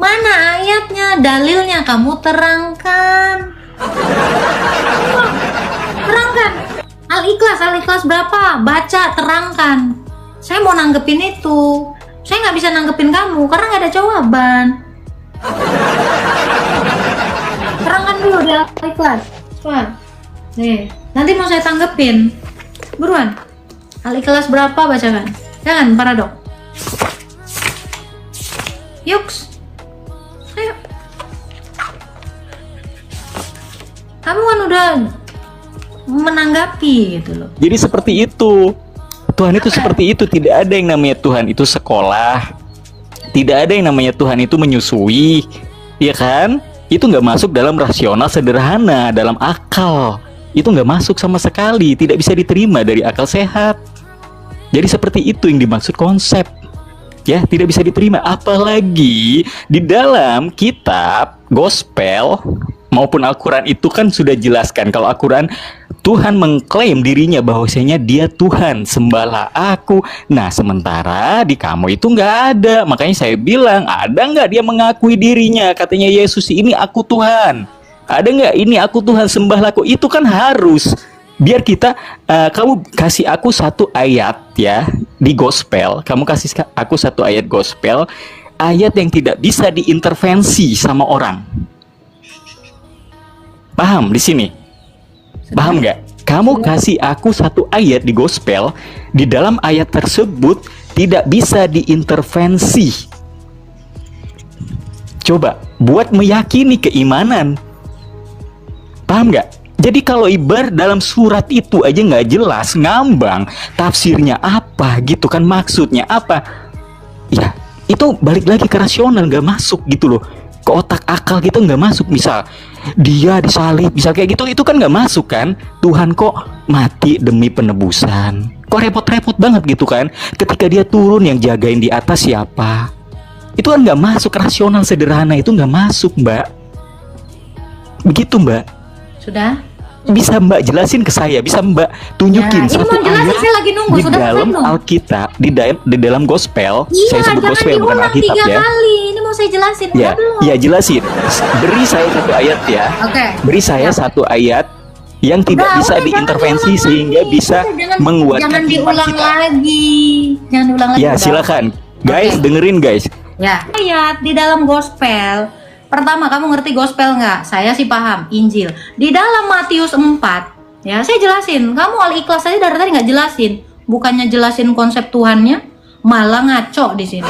Mana ayatnya, dalilnya kamu terangkan. Terangkan. Al-Ikhlas berapa? Baca, terangkan. Saya mau nanggepin itu. Saya nggak bisa nanggepin kamu karena nggak ada jawaban. Terangkan dulu di Al-Ikhlas. Cepat. Nih, nanti mau saya tanggepin. Buruan. Al-Ikhlas berapa, bacakan. Jangan paradok. Yuks. Ayo. Kamu kan udah menanggapi gitu loh. Jadi seperti itu. Tuhan itu seperti itu. Tidak ada yang namanya Tuhan itu sekolah. Tidak ada yang namanya Tuhan itu menyusui. Iya kan? Itu nggak masuk dalam rasional sederhana, dalam akal. Itu nggak masuk sama sekali. Tidak bisa diterima dari akal sehat. Jadi seperti itu yang dimaksud konsep. Ya, tidak bisa diterima. Apalagi di dalam kitab gospel maupun Al-Quran itu kan sudah jelaskan. Kalau Al-Quran, Tuhan mengklaim dirinya bahwasanya dia Tuhan, sembahlah aku. Nah, sementara di kamu itu nggak ada. Makanya saya bilang, ada nggak dia mengakui dirinya? Katanya Yesus, ini aku Tuhan. Ada nggak ini aku Tuhan, sembahlah aku? Itu kan harus. Biar kita, kamu kasih aku satu ayat ya di gospel. Kamu kasih aku satu ayat gospel. Ayat yang tidak bisa diintervensi sama orang. Paham di sini? Paham nggak? Kamu kasih aku satu ayat di gospel, di dalam ayat tersebut tidak bisa diintervensi. Coba buat meyakini keimanan. Paham nggak? Jadi kalau ibarat dalam surat itu aja nggak jelas, ngambang, tafsirnya apa gitu kan, maksudnya apa? Ya itu balik lagi ke rasional, nggak masuk gitu loh. Ke otak akal kita nggak masuk. Misal dia disalib, misal kayak gitu, itu kan nggak masuk kan. Tuhan kok mati demi penebusan, kok repot-repot banget gitu kan. Ketika dia turun, yang jagain di atas siapa? Itu kan nggak masuk, rasional sederhana itu nggak masuk, Mbak. Begitu, Mbak. Sudah? Bisa Mbak jelasin ke saya, bisa Mbak tunjukin ini satu mau jelasin, ayat saya lagi nunggu. di Sudah dalam Alkitab, di dalam gospel. Iya, saya sebut gospel bukan Alkitab ya. Kali. Ini mau saya jelasin. Ya, ya jelasin. Beri saya satu ayat ya. Oke. Beri saya satu ayat yang tidak bisa diintervensi sehingga bisa menguatkan Jangan diulang kita. lagi. Jangan diulang lagi. Ya, silakan. Guys, dengerin guys. Ya. Ayat di dalam gospel. Pertama, kamu ngerti gospel nggak? Saya sih paham, Injil. Di dalam Matius 4, ya saya jelasin. Kamu Al-Ikhlas aja dari tadi nggak jelasin. Bukannya jelasin konsep Tuhannya, malah ngaco di sini.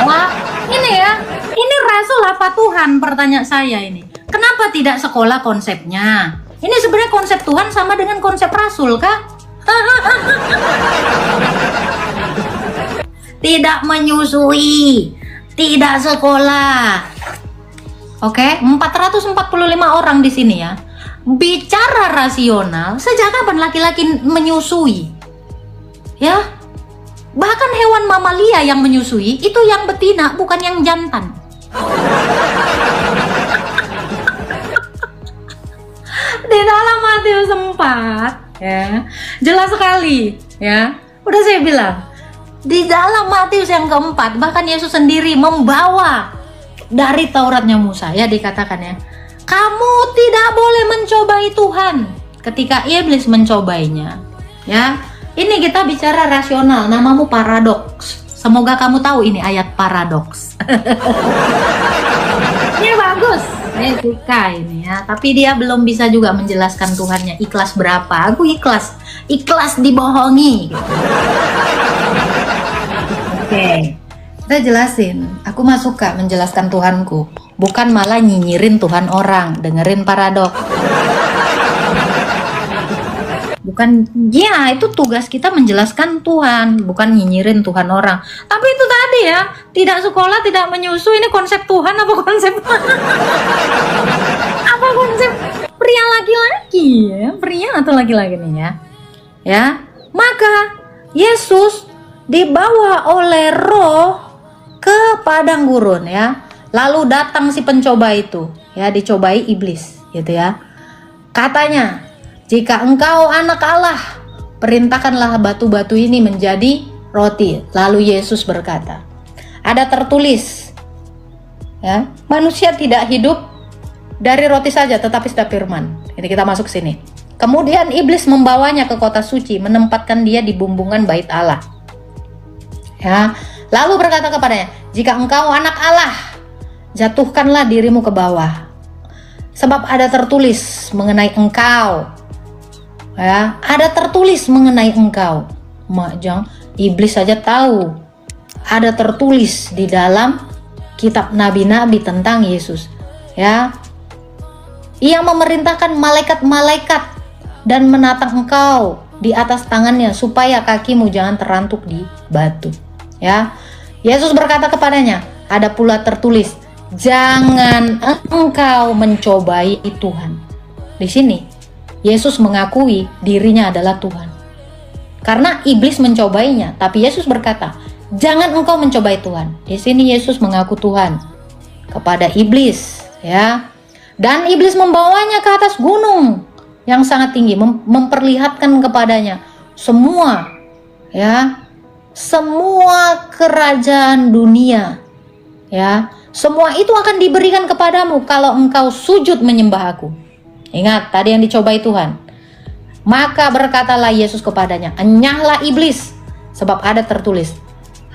Wah, ini ya. Ini rasul apa Tuhan? Pertanyaan saya ini. Kenapa tidak sekolah konsepnya? Ini sebenarnya konsep Tuhan sama dengan konsep rasul, kah? Tidak menyusui, tidak sekolah. Oke, 445 orang di sini ya. Bicara rasional, sejak kapan laki-laki menyusui? Ya. Bahkan hewan mamalia yang menyusui itu yang betina, bukan yang jantan. Di dalam Matius 4 ya, jelas sekali ya. Udah saya bilang, di dalam Matius yang keempat, bahkan Yesus sendiri membawa dari Tauratnya Musa ya, dikatakan ya, kamu tidak boleh mencobai Tuhan. Ketika iblis mencobainya ya, ini kita bicara rasional, namamu paradoks. Semoga kamu tahu ini ayat paradoks. Ini bagus, saya suka ini ya. Tapi dia belum bisa juga menjelaskan Tuhannya ikhlas berapa. Aku ikhlas dibohongi gitu. Oke. Kita jelasin, aku mah suka menjelaskan Tuhanku, bukan malah nyinyirin Tuhan orang. Dengerin paradok. Bukan, ya itu tugas kita menjelaskan Tuhan, bukan nyinyirin Tuhan orang. Tapi itu tadi ya, tidak sekolah, tidak menyusui, ini konsep Tuhan apa konsep apa konsep pria laki-laki ya, pria atau laki-laki nih ya. Ya, maka Yesus dibawa oleh Roh ke padang gurun ya. Lalu datang si pencoba itu ya, dicobai iblis gitu ya. Katanya, jika engkau anak Allah, perintahkanlah batu-batu ini menjadi roti. Lalu Yesus berkata, ada tertulis, Ya, manusia tidak hidup dari roti saja, tetapi setiap firman. Jadi kita masuk sini. Kemudian iblis membawanya ke kota suci, menempatkan dia di bumbungan bait Allah. Ya, lalu berkata kepadanya, jika engkau anak Allah, jatuhkanlah dirimu ke bawah. Sebab ada tertulis mengenai engkau. Ya, ada tertulis mengenai engkau. Majang, iblis saja tahu. Ada tertulis di dalam kitab nabi-nabi tentang Yesus. Ya, ia memerintahkan malaikat-malaikat dan menatang engkau di atas tangannya supaya kakimu jangan terantuk di batu. Ya, Yesus berkata kepadanya, ada pula tertulis, jangan engkau mencobai Tuhan. Di sini Yesus mengakui dirinya adalah Tuhan. Karena iblis mencobainya, tapi Yesus berkata, jangan engkau mencobai Tuhan. Di sini Yesus mengaku Tuhan kepada iblis, ya. Dan iblis membawanya ke atas gunung yang sangat tinggi, memperlihatkan kepadanya semua, ya, semua kerajaan dunia, ya, semua itu akan diberikan kepadamu kalau engkau sujud menyembah aku. Ingat tadi yang dicobai Tuhan. Maka berkatalah Yesus kepadanya, enyahlah iblis, sebab ada tertulis,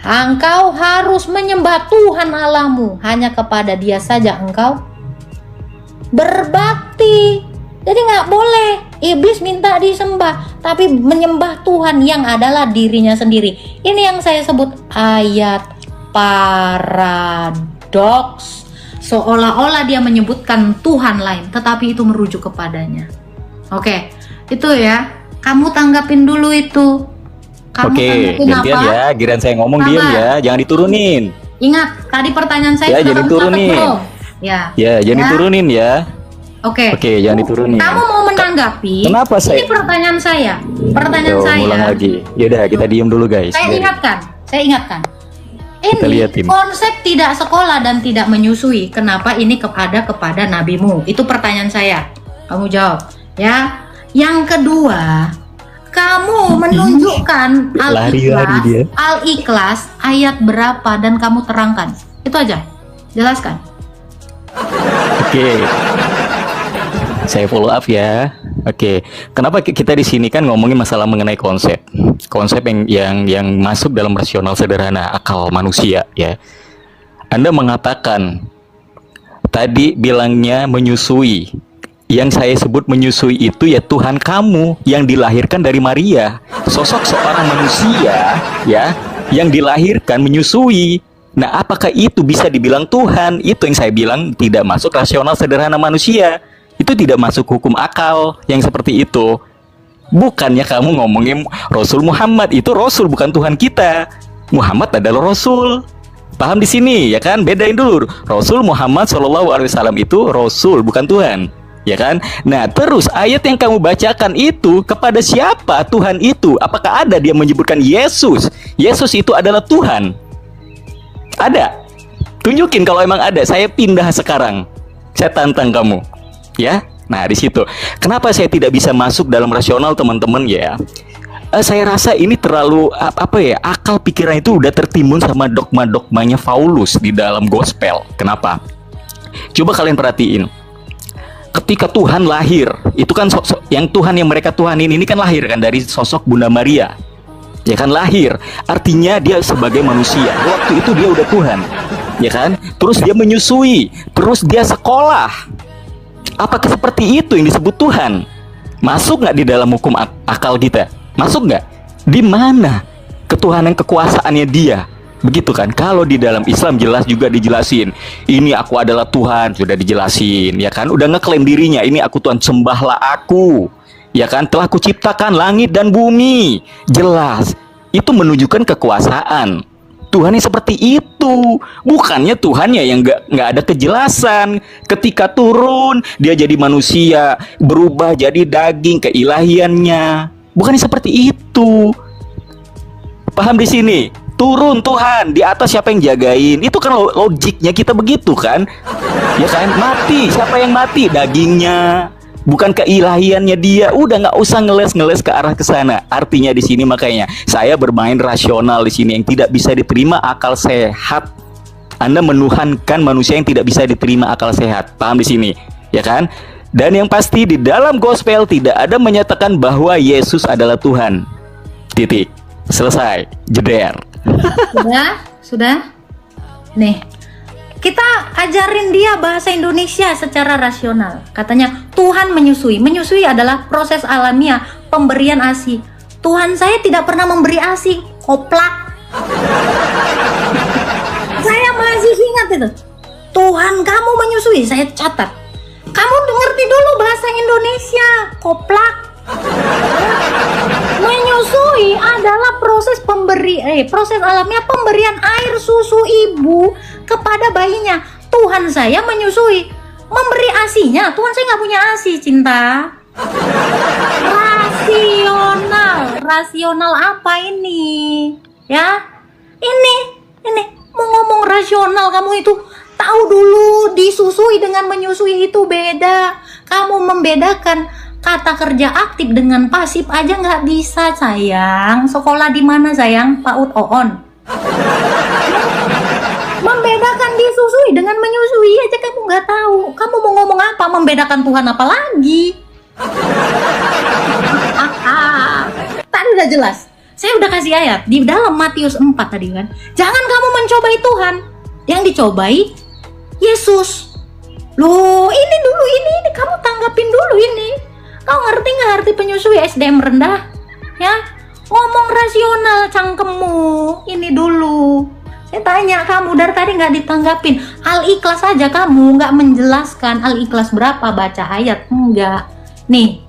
engkau harus menyembah Tuhan Allahmu, hanya kepada Dia saja engkau berbakti. Jadi nggak boleh iblis minta disembah, tapi menyembah Tuhan yang adalah dirinya sendiri. Ini yang saya sebut ayat paradoks. Seolah-olah dia menyebutkan Tuhan lain, tetapi itu merujuk kepadanya. Oke, itu ya. Kamu tanggapin dulu itu. Kamu Oke, tanggapin gantian apa? ya. Giliran saya ngomong Sabar. diam ya, jangan diturunin. Ingat, tadi pertanyaan saya Ya, sudah jadi kamu turunin. catat belum? Ya. Ya, jangan diturunin ya. Oke. Oke, jangan diturunin. Kamu mau menanggapi? Kenapa saya? Ini pertanyaan saya. Pertanyaan Yo, saya. ngulang lagi. Yaudah, kita diem dulu guys. Saya Biarin. ingatkan. Kita Ini liatin. konsep tidak sekolah dan tidak menyusui. Kenapa ini ada kepada nabimu? Itu pertanyaan saya. Kamu jawab, ya. Yang kedua, kamu menunjukkan Lari-lari dia. Al-Ikhlas ayat berapa dan kamu terangkan. Itu aja. Jelaskan. Oke. Saya follow up ya. Oke. Kenapa kita di sini kan ngomongin masalah mengenai konsep. Konsep yang masuk dalam rasional sederhana akal manusia ya. Anda mengatakan tadi bilangnya menyusui. Yang saya sebut menyusui itu ya Tuhan kamu yang dilahirkan dari Maria. Sosok seorang manusia ya yang dilahirkan menyusui. Nah, apakah itu bisa dibilang Tuhan? Itu yang saya bilang tidak masuk rasional sederhana manusia. Itu tidak masuk hukum akal yang seperti itu. Bukannya kamu ngomongin Rasul Muhammad, itu Rasul bukan Tuhan kita. Muhammad adalah Rasul. Paham di sini ya kan? Bedain dulu. Rasul Muhammad SAW itu Rasul bukan Tuhan. Ya kan? Nah, terus ayat yang kamu bacakan itu kepada siapa Tuhan itu? Apakah ada dia menyebutkan Yesus? Yesus itu adalah Tuhan. Ada? Tunjukin kalau emang ada. Saya pindah sekarang. Saya tantang kamu. Ya? Nah, di situ. Kenapa saya tidak bisa masuk dalam rasional, teman-teman ya? Saya rasa ini terlalu apa ya? Akal pikiran itu udah tertimbun sama dogma-dogmanya Paulus di dalam gospel. Kenapa? Coba kalian perhatiin. Ketika Tuhan lahir, itu kan yang Tuhan yang mereka Tuhanin ini kan lahir kan dari sosok Bunda Maria. Ya kan, lahir. Artinya dia sebagai manusia. Waktu itu dia udah Tuhan. Ya kan? Terus dia menyusui, terus dia sekolah. Apakah seperti itu yang disebut Tuhan? Masuk nggak di dalam hukum akal kita? Masuk nggak? Di mana ketuhanan kekuasaannya dia? Begitu kan? Kalau di dalam Islam jelas juga dijelasin. Ini aku adalah Tuhan, sudah dijelasin, ya kan? Udah ngeklaim dirinya, ini aku Tuhan, sembahlah aku. Ya kan? Telah kuciptakan langit dan bumi. Jelas. Itu menunjukkan kekuasaan. Tuhan yang seperti itu. Bukannya Tuhannya yang nggak ada kejelasan. Ketika turun, dia jadi manusia, berubah jadi daging, keilahiannya. Bukannya seperti itu. Paham di sini? Turun Tuhan, di atas siapa yang jagain? Itu kan logiknya kita begitu kan? Ya kan? Mati, siapa yang mati? Dagingnya. Bukan keilahiannya dia. Udah nggak usah ngeles ke arah ke sana. Artinya di sini makanya saya bermain rasional di sini yang tidak bisa diterima akal sehat. Anda menuhankan manusia yang tidak bisa diterima akal sehat. Paham di sini, ya kan? Dan yang pasti di dalam gospel tidak ada menyatakan bahwa Yesus adalah Tuhan. Titik. Selesai. Jeder. Sudah. Nih, kita ajarin dia bahasa Indonesia secara rasional. Katanya Tuhan menyusui. Menyusui adalah proses alamiah pemberian ASI. Tuhan saya tidak pernah memberi ASI. Koplak. Saya masih ingat itu. Tuhan kamu menyusui. Saya catat. Kamu ngerti dulu bahasa Indonesia. Koplak. Menyusui adalah proses alamiah pemberian air susu ibu kepada bayinya. Tuhan saya menyusui, memberi ASI-nya. Tuhan saya nggak punya ASI, cinta. Rasional apa ini? Ya, ini mau ngomong rasional, kamu itu tahu dulu disusui dengan menyusui itu beda. Kamu membedakan kata kerja aktif dengan pasif aja nggak bisa, sayang. Sekolah di mana, sayang? PAUD OON. Membedakan disusui dengan menyusui aja kamu nggak tahu. Kamu mau ngomong apa? Membedakan Tuhan apa lagi? Tadi udah jelas. Saya udah kasih ayat di dalam Matius 4 tadi kan. Jangan kamu mencobai Tuhan. Yang dicobai Yesus. Loh, ini dulu ini kamu tanggapin dulu ini. Kau ngerti nggak arti penyusui SDM rendah? Ya, ngomong rasional cangkemmu. Ini dulu. Saya tanya kamu dari tadi nggak ditanggapin. Al-Ikhlas aja kamu nggak menjelaskan. Al-Ikhlas berapa baca ayat? Enggak. Nih,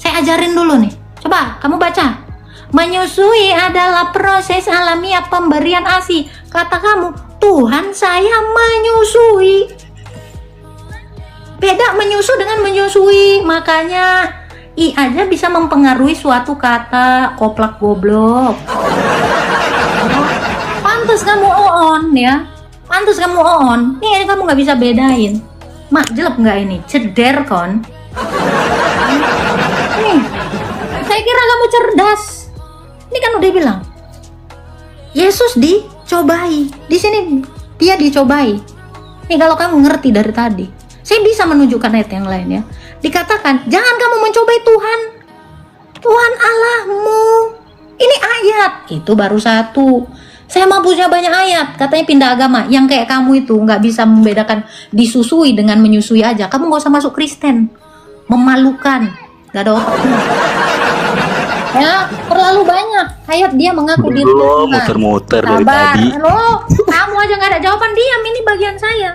saya ajarin dulu nih. Coba kamu baca. Menyusui adalah proses alamiah pemberian ASI. Kata kamu, Tuhan saya menyusui. Beda menyusu dengan menyusui. Makanya I aja bisa mempengaruhi suatu kata. Koplak goblok. Pantes kamu on ya. Pantes kamu on. Nih kamu nggak bisa bedain. Mak jelek nggak ini? Ceder kon. Nih, saya kira kamu cerdas. Ini kan udah bilang Yesus dicobai. Di sini dia dicobai. Nih kalau kamu ngerti dari tadi, saya bisa menunjukkan ayat yang lain ya. Dikatakan, jangan kamu mencobai Tuhan Allahmu. Ini ayat, itu baru satu. Saya mau punya banyak ayat, katanya pindah agama. Yang kayak kamu itu nggak bisa membedakan disusui dengan menyusui aja. Kamu nggak usah masuk Kristen. Memalukan, nggak ada otaknya. Ya, terlalu banyak ayat dia mengaku diri Tuhan. Muter-muter dari tadi. Loh, kamu aja nggak ada jawaban, diam. Ini bagian saya.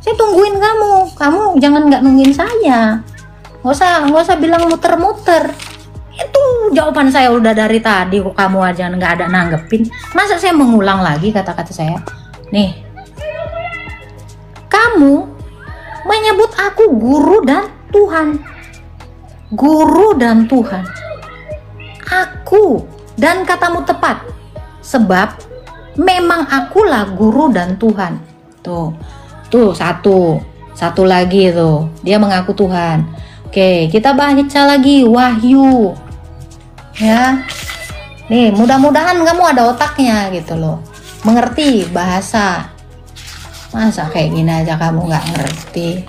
Saya tungguin kamu. Kamu jangan nggak nungguin saya. Nggak usah bilang muter-muter. Itu jawaban saya udah dari tadi. Kok kamu aja nggak ada nanggepin? Masa saya mengulang lagi kata-kata saya? Nih, kamu menyebut aku guru dan Tuhan. Guru dan Tuhan. Aku dan katamu tepat. Sebab memang akulah guru dan Tuhan. Tuh satu lagi tuh. Dia mengaku Tuhan. Oke, kita baca lagi Wahyu. Ya. Nih, mudah-mudahan kamu ada otaknya gitu loh. Mengerti bahasa. Masa kayak gini aja kamu nggak ngerti.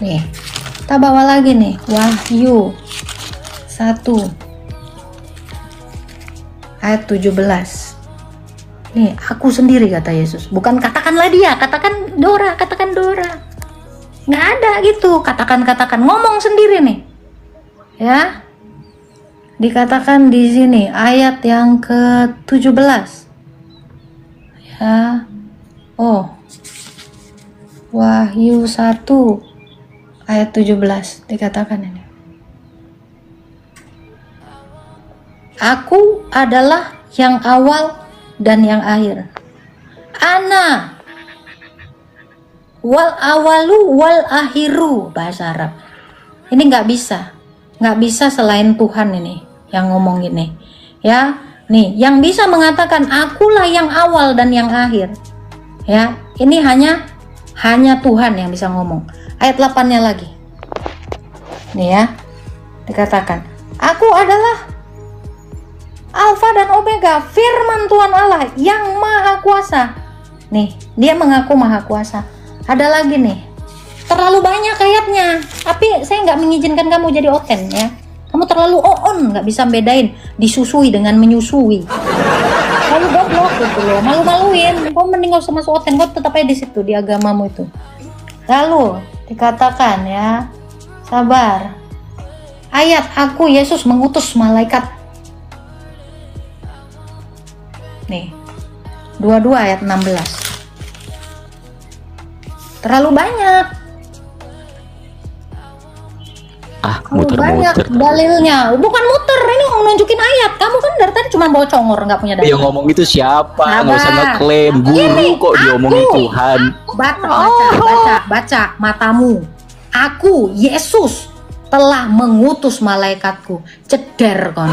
Nih, kita bawa lagi nih Wahyu 1 ayat 17. Nih, aku sendiri kata Yesus. Bukan katakanlah dia, katakan Dora. Nggak ada gitu, katakan. Ngomong sendiri nih. Ya. Dikatakan di sini ayat yang ke-17. Ya. Oh. Wahyu 1 ayat 17 dikatakan ini. Aku adalah yang awal dan yang akhir. Ana wal awalu wal akhiru, bahasa Arab. Ini nggak bisa selain Tuhan ini yang ngomong ini. Ya, nih yang bisa mengatakan akulah yang awal dan yang akhir. Ya, ini hanya Tuhan yang bisa ngomong. Ayat 8-nya lagi. Nih ya, dikatakan, aku adalah Alfa dan Omega, firman Tuhan Allah yang maha kuasa. Nih, dia mengaku maha kuasa. Ada lagi nih, terlalu banyak ayatnya. Tapi saya nggak mengizinkan kamu jadi oten ya. Kamu terlalu on, nggak bisa bedain disusui dengan menyusui. Kamu goblok gitu loh, malu-maluin. Kau mending gak usah masuk oten, kau tetap aja di situ di agamamu itu. Lalu dikatakan ya, sabar. Ayat aku Yesus mengutus malaikat. Nih, 22 ayat 16. Terlalu banyak. Banyak Muter-muter. dalilnya. Bukan muter, ini nunjukin ayat. Kamu kan dari tadi cuma bawa congor, nggak punya dalil. Yang ngomong itu siapa? Nggak usah Sabar. ngeklaim. Guru kok diomongin Tuhan. Baca matamu. Aku Yesus telah mengutus malaikatku. Ceder kon.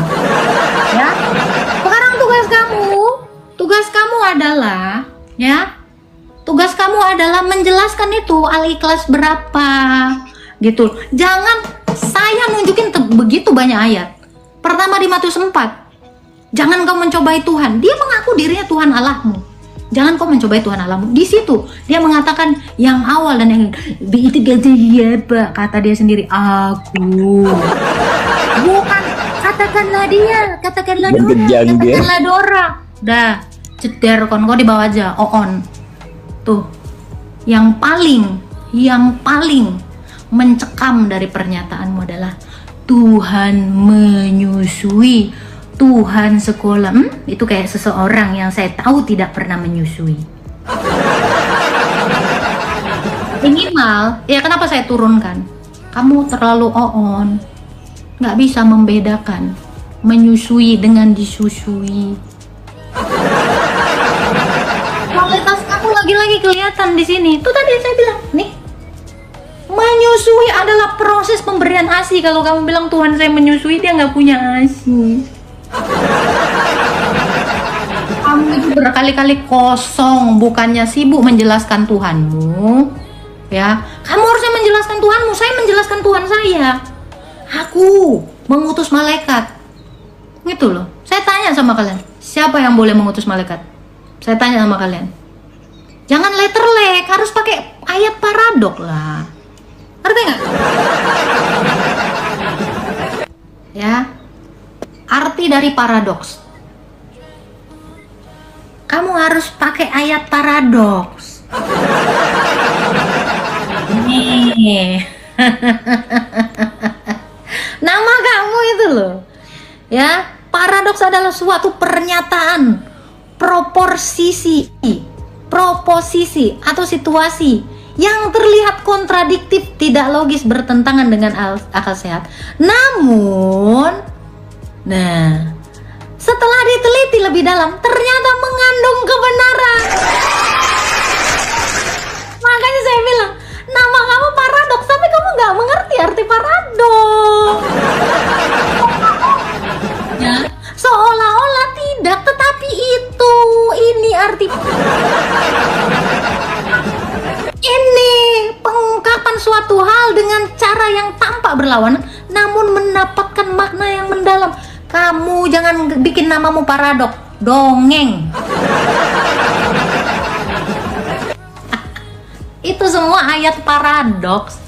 Ya. Sekarang tugas kamu adalah ya. Tugas kamu adalah menjelaskan itu Al-Ikhlas berapa gitu. Jangan saya nunjukin begitu banyak ayat. Pertama di Matius 4. Jangan kau mencobai Tuhan. Dia mengaku dirinya Tuhan Allahmu. Jangan kau mencobai Tuhan Allahmu. Di situ dia mengatakan yang awal dan yang itu siapa? Kata dia sendiri, aku. Bukan katakanlah Dora. Dah, ceder kon, kau dibawa aja, on. Tuh, yang paling mencekam dari pernyataanmu adalah Tuhan menyusui, Tuhan sekolah. Itu kayak seseorang yang saya tahu tidak pernah menyusui. Minimal, ya kenapa saya turunkan? Kamu terlalu nggak bisa membedakan menyusui dengan disusui. Kualitas kamu lagi-lagi kelihatan di sini. Itu tadi saya bilang, nih, menyusui adalah proses pemberian ASI. Kalau kamu bilang Tuhan saya menyusui, dia nggak punya ASI. Kamu itu berkali-kali kosong, bukannya sibuk menjelaskan Tuhanmu. Ya, kamu harusnya menjelaskan Tuhanmu. Saya menjelaskan Tuhan saya. Aku mengutus malaikat. Gitu loh. Saya tanya sama kalian, siapa yang boleh mengutus malaikat? Saya tanya sama kalian. Jangan letterlek, harus pakai ayat paradok lah. Ngerti nggak? Ya, arti dari paradoks. Kamu harus pakai ayat paradoks. Nih. Nama kamu itu loh. Ya, paradoks adalah suatu pernyataan, proposisi atau situasi yang terlihat kontradiktif, tidak logis, bertentangan dengan akal sehat. Namun, setelah diteliti lebih dalam, ternyata mengandung kebenaran. Makanya saya bilang, nama kamu paradoks, tapi kamu nggak mengerti arti paradoks. Ya, seolah-olah tidak, tetapi ini arti. Ini pengungkapan suatu hal dengan cara yang tampak berlawanan, namun mendapatkan makna yang mendalam. Kamu jangan bikin namamu paradok, dongeng. Itu semua ayat paradoks.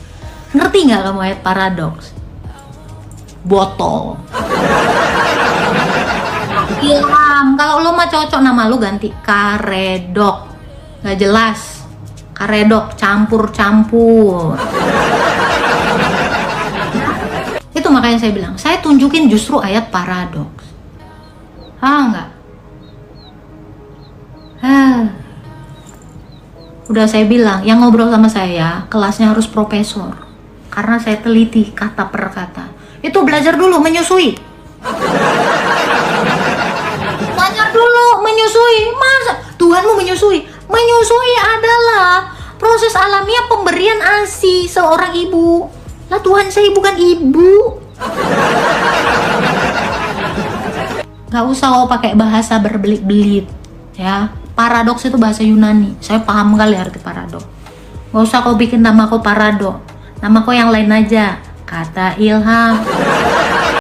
Ngerti nggak kamu ayat paradoks? Botol. Ilham, kalau lo mah cocok nama lo ganti Karedok. Nggak jelas. Karedok, campur-campur. Itu makanya saya bilang, saya tunjukin justru ayat paradoks. Enggak? Udah saya bilang, yang ngobrol sama saya, kelasnya harus profesor. Karena saya teliti kata per kata. Itu belajar dulu menyusui. Belajar dulu menyusui. Masa Tuhanmu menyusui? Menyusui adalah proses alamiah pemberian ASI seorang ibu. Lah Tuhan saya bukan ibu. Gak usah kau pakai bahasa berbelit-belit ya. Paradoks itu bahasa Yunani. Saya paham kali arti paradoks. Gak usah kau bikin nama kau paradok. Nama kau yang lain aja. Kata Ilham.